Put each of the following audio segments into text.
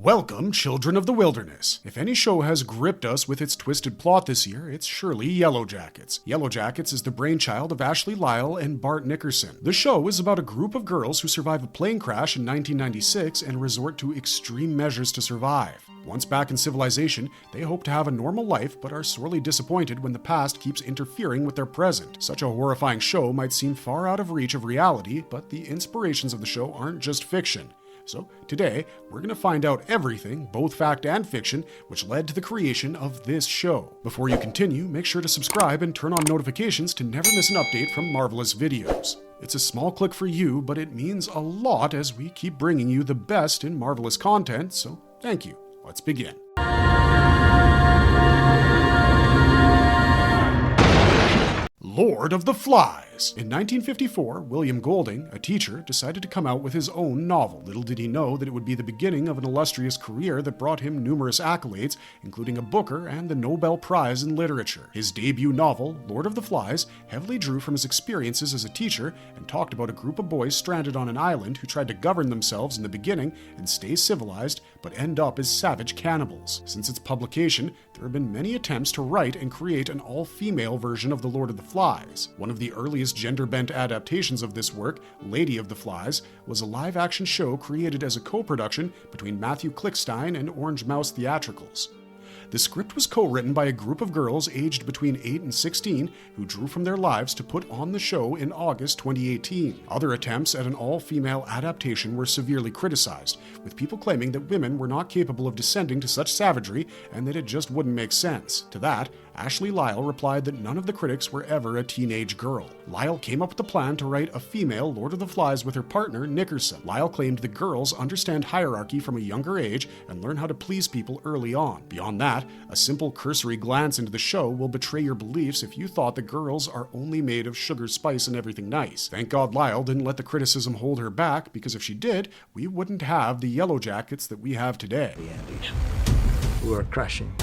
Welcome, children of the wilderness. If any show has gripped us with its twisted plot this year, it's surely Yellow Jackets. Yellow Jackets is the brainchild of Ashley Lyle and Bart Nickerson. The show is about a group of girls who survive a plane crash in 1996 and resort to extreme measures to survive. Once back in civilization, they hope to have a normal life, but are sorely disappointed when the past keeps interfering with their present. Such a horrifying show might seem far out of reach of reality, but the inspirations of the show aren't just fiction. So today, we're going to find out everything, both fact and fiction, which led to the creation of this show. Before you continue, make sure to subscribe and turn on notifications to never miss an update from Marvelous Videos. It's a small click for you, but it means a lot as we keep bringing you the best in Marvelous content, so thank you. Let's begin. Lord of the Flies. In 1954, William Golding, a teacher, decided to come out with his own novel. Little did he know that it would be the beginning of an illustrious career that brought him numerous accolades, including a Booker and the Nobel Prize in Literature. His debut novel, Lord of the Flies, heavily drew from his experiences as a teacher and talked about a group of boys stranded on an island who tried to govern themselves in the beginning and stay civilized, but end up as savage cannibals. Since its publication, there have been many attempts to write and create an all-female version of the Lord of the Flies. One of the earliest gender-bent adaptations of this work, Lady of the Flies, was a live-action show created as a co-production between Matthew Klickstein and Orange Mouse Theatricals. The script was co-written by a group of girls aged between 8 and 16 who drew from their lives to put on the show in August 2018. Other attempts at an all-female adaptation were severely criticized, with people claiming that women were not capable of descending to such savagery and that it just wouldn't make sense. To that, Ashley Lyle replied that none of the critics were ever a teenage girl. Lyle came up with the plan to write a female Lord of the Flies with her partner, Nickerson. Lyle claimed the girls understand hierarchy from a younger age and learn how to please people early on. Beyond that, a simple cursory glance into the show will betray your beliefs if you thought the girls are only made of sugar, spice, and everything nice. Thank God Lyle didn't let the criticism hold her back, because if she did, we wouldn't have the Yellow Jackets that we have today. The Andes, who are crashing.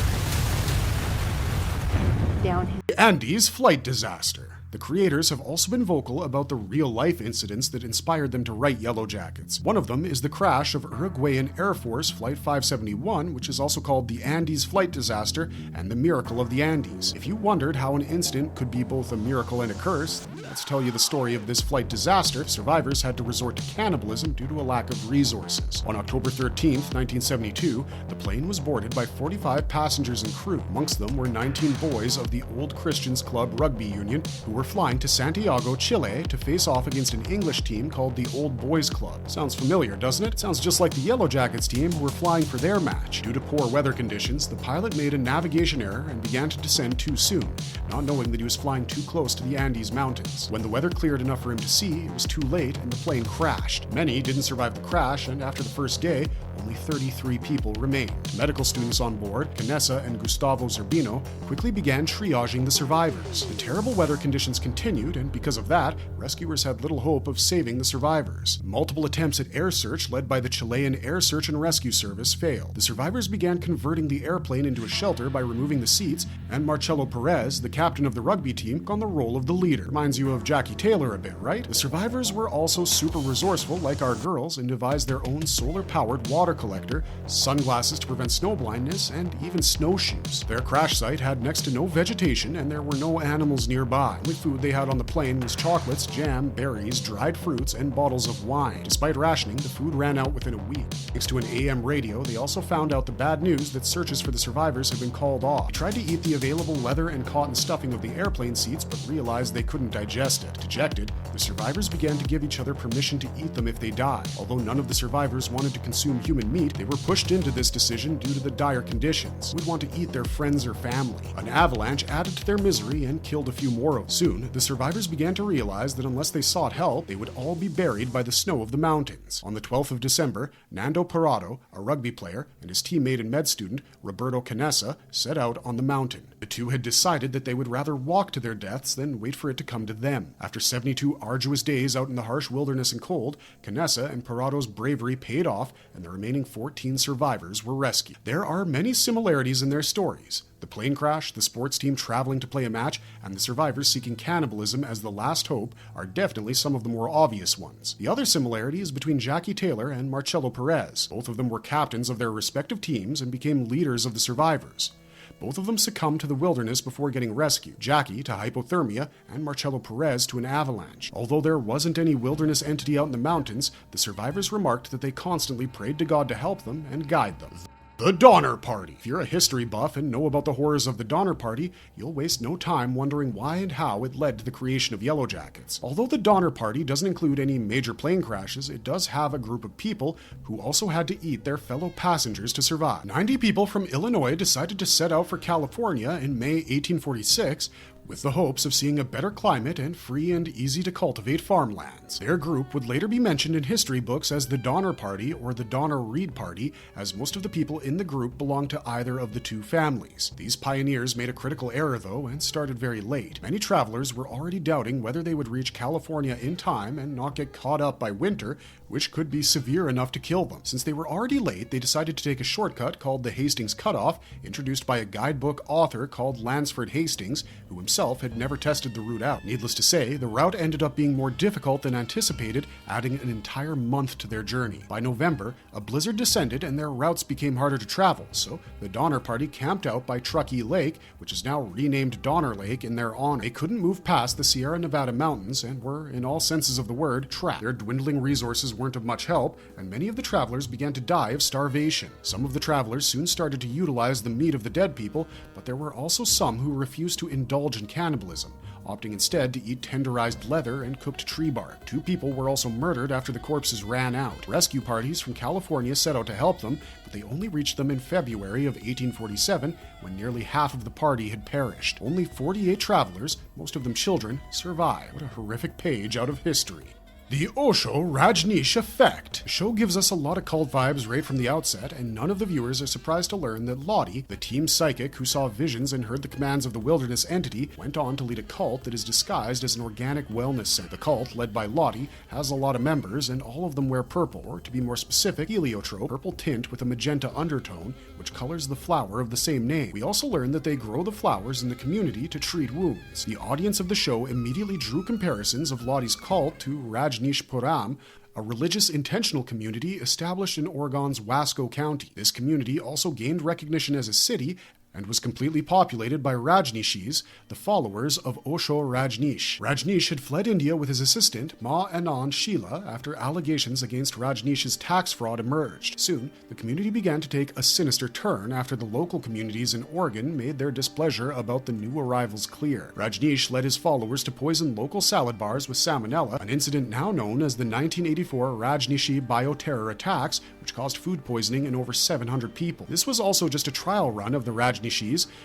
Downhill. The Andes flight disaster. The creators have also been vocal about the real-life incidents that inspired them to write Yellow Jackets. One of them is the crash of Uruguayan Air Force Flight 571, which is also called the Andes flight disaster and the miracle of the Andes. If you wondered how an incident could be both a miracle and a curse, let's tell you the story of this flight disaster. Survivors had to resort to cannibalism due to a lack of resources. On October 13th, 1972, the plane was boarded by 45 passengers and crew. Amongst them were 19 boys of the Old Christians Club Rugby Union who were flying to Santiago, Chile to face off against an English team called the Old Boys Club. Sounds familiar, doesn't it? Sounds just like the Yellow Jackets team who were flying for their match. Due to poor weather conditions, the pilot made a navigation error and began to descend too soon, not knowing that he was flying too close to the Andes Mountains. When the weather cleared enough for him to see, it was too late and the plane crashed. Many didn't survive the crash, and after the first day, only 33 people remained. Medical students on board, Canessa and Gustavo Zerbino, quickly began triaging the survivors. The terrible weather conditions continued, and because of that, rescuers had little hope of saving the survivors. Multiple attempts at air search led by the Chilean Air Search and Rescue Service failed. The survivors began converting the airplane into a shelter by removing the seats, and Marcelo Perez, the captain of the rugby team, took on the role of the leader. Reminds you of Jackie Taylor a bit, right? The survivors were also super resourceful, like our girls, and devised their own solar-powered water collector, sunglasses to prevent snow blindness, and even snowshoes. Their crash site had next to no vegetation, and there were no animals nearby. The only food they had on the plane was chocolates, jam, berries, dried fruits, and bottles of wine. Despite rationing, the food ran out within a week. Thanks to an AM radio, they also found out the bad news that searches for the survivors had been called off. They tried to eat the available leather and cotton stuffing of the airplane seats, but realized they couldn't digest it. Dejected, the survivors began to give each other permission to eat them if they died. Although none of the survivors wanted to consume human meat, they were pushed into this decision due to the dire conditions. Would want to eat their friends or family. An avalanche added to their misery and killed a few more of them. Soon, the survivors began to realize that unless they sought help, they would all be buried by the snow of the mountains. On the 12th of December, Nando Parado, a rugby player, and his teammate and med student, Roberto Canessa, set out on the mountain. The two had decided that they would rather walk to their deaths than wait for it to come to them. After 72 arduous days out in the harsh wilderness and cold, Canessa and Parado's bravery paid off, and the remaining 14 survivors were rescued. There are many similarities in their stories. The plane crash, the sports team traveling to play a match, and the survivors seeking cannibalism as the last hope are definitely some of the more obvious ones. The other similarity is between Jackie Taylor and Marcelo Perez. Both of them were captains of their respective teams and became leaders of the survivors. Both of them succumbed to the wilderness before getting rescued, Jackie to hypothermia and Marcelo Perez to an avalanche. Although there wasn't any wilderness entity out in the mountains, the survivors remarked that they constantly prayed to God to help them and guide them. The Donner Party. If you're a history buff and know about the horrors of the Donner Party, you'll waste no time wondering why and how it led to the creation of Yellow Jackets. Although the Donner Party doesn't include any major plane crashes, it does have a group of people who also had to eat their fellow passengers to survive. 90 people from Illinois decided to set out for California in May 1846, with the hopes of seeing a better climate and free and easy-to-cultivate farmlands. Their group would later be mentioned in history books as the Donner Party or the Donner-Reed Party, as most of the people in the group belonged to either of the two families. These pioneers made a critical error, though, and started very late. Many travelers were already doubting whether they would reach California in time and not get caught up by winter, which could be severe enough to kill them. Since they were already late, they decided to take a shortcut called the Hastings Cutoff, introduced by a guidebook author called Lansford Hastings, who himself had never tested the route out. Needless to say, the route ended up being more difficult than anticipated, adding an entire month to their journey. By November, a blizzard descended and their routes became harder to travel, so the Donner Party camped out by Truckee Lake, which is now renamed Donner Lake in their honor. They couldn't move past the Sierra Nevada mountains and were, in all senses of the word, trapped. Their dwindling resources weren't of much help, and many of the travelers began to die of starvation. Some of the travelers soon started to utilize the meat of the dead people, but there were also some who refused to indulge in cannibalism, opting instead to eat tenderized leather and cooked tree bark. 2 people were also murdered after the corpses ran out. Rescue parties from California set out to help them, but they only reached them in February of 1847, when nearly half of the party had perished. Only 48 travelers, most of them children, survived. What a horrific page out of history. The Osho Rajneesh Effect. The show gives us a lot of cult vibes right from the outset, and none of the viewers are surprised to learn that Lottie, the team psychic who saw visions and heard the commands of the wilderness entity, went on to lead a cult that is disguised as an organic wellness center. The cult, led by Lottie, has a lot of members, and all of them wear purple, or to be more specific, heliotrope, purple tint with a magenta undertone, which colors the flower of the same name. We also learn that they grow the flowers in the community to treat wounds. The audience of the show immediately drew comparisons of Lottie's cult to Rajneesh Puram, a religious intentional community established in Oregon's Wasco County. This community also gained recognition as a city and was completely populated by Rajneeshis, the followers of Osho Rajneesh. Rajneesh had fled India with his assistant, Ma Anand Sheela, after allegations against Rajneesh's tax fraud emerged. Soon, the community began to take a sinister turn after the local communities in Oregon made their displeasure about the new arrivals clear. Rajneesh led his followers to poison local salad bars with salmonella, an incident now known as the 1984 Rajneeshi bioterror attacks, which caused food poisoning in over 700 people. This was also just a trial run of the Rajneeshis,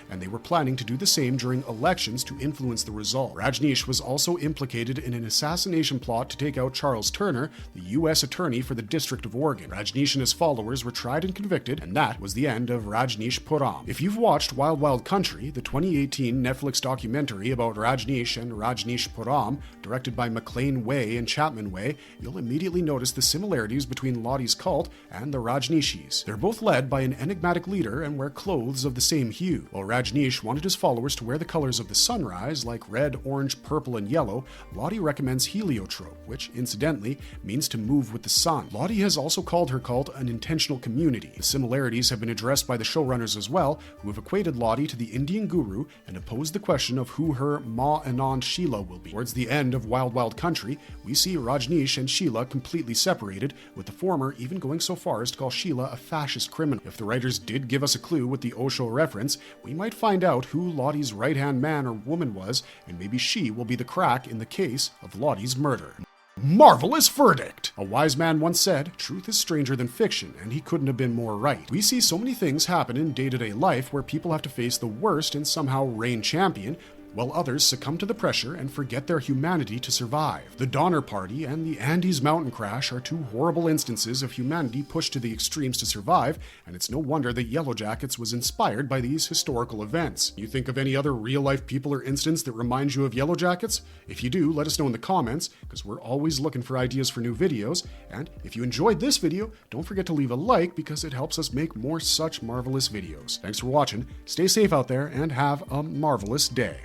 and they were planning to do the same during elections to influence the result. Rajneesh was also implicated in an assassination plot to take out Charles Turner, the U.S. Attorney for the District of Oregon. Rajneesh and his followers were tried and convicted, and that was the end of Rajneesh Puram. If you've watched Wild Wild Country, the 2018 Netflix documentary about Rajneesh and Rajneesh Puram, directed by McLean Way and Chapman Way, you'll immediately notice the similarities between Lottie's cult and the Rajneeshis. They're both led by an enigmatic leader and wear clothes of the same hue. While Rajneesh wanted his followers to wear the colors of the sunrise, like red, orange, purple, and yellow, Lottie recommends heliotrope, which, incidentally, means to move with the sun. Lottie has also called her cult an intentional community. The similarities have been addressed by the showrunners as well, who have equated Lottie to the Indian guru and have posed the question of who her Ma Anand Sheela will be. Towards the end of Wild Wild Country, we see Rajneesh and Sheela completely separated, with the former even going so far as to call Sheela a fascist criminal. If the writers did give us a clue with the Osho reference, we might find out who Lottie's right-hand man or woman was, and maybe she will be the crack in the case of Lottie's murder. Marvelous verdict! A wise man once said, truth is stranger than fiction, and he couldn't have been more right. We see so many things happen in day-to-day life where people have to face the worst and somehow reign champion, while others succumb to the pressure and forget their humanity to survive. The Donner Party and the Andes mountain crash are two horrible instances of humanity pushed to the extremes to survive, and it's no wonder that Yellow Jackets was inspired by these historical events. You think of any other real-life people or incidents that remind you of Yellow Jackets? If you do, let us know in the comments, because we're always looking for ideas for new videos. And if you enjoyed this video, don't forget to leave a like, because it helps us make more such marvelous videos. Thanks for watching, stay safe out there, and have a marvelous day.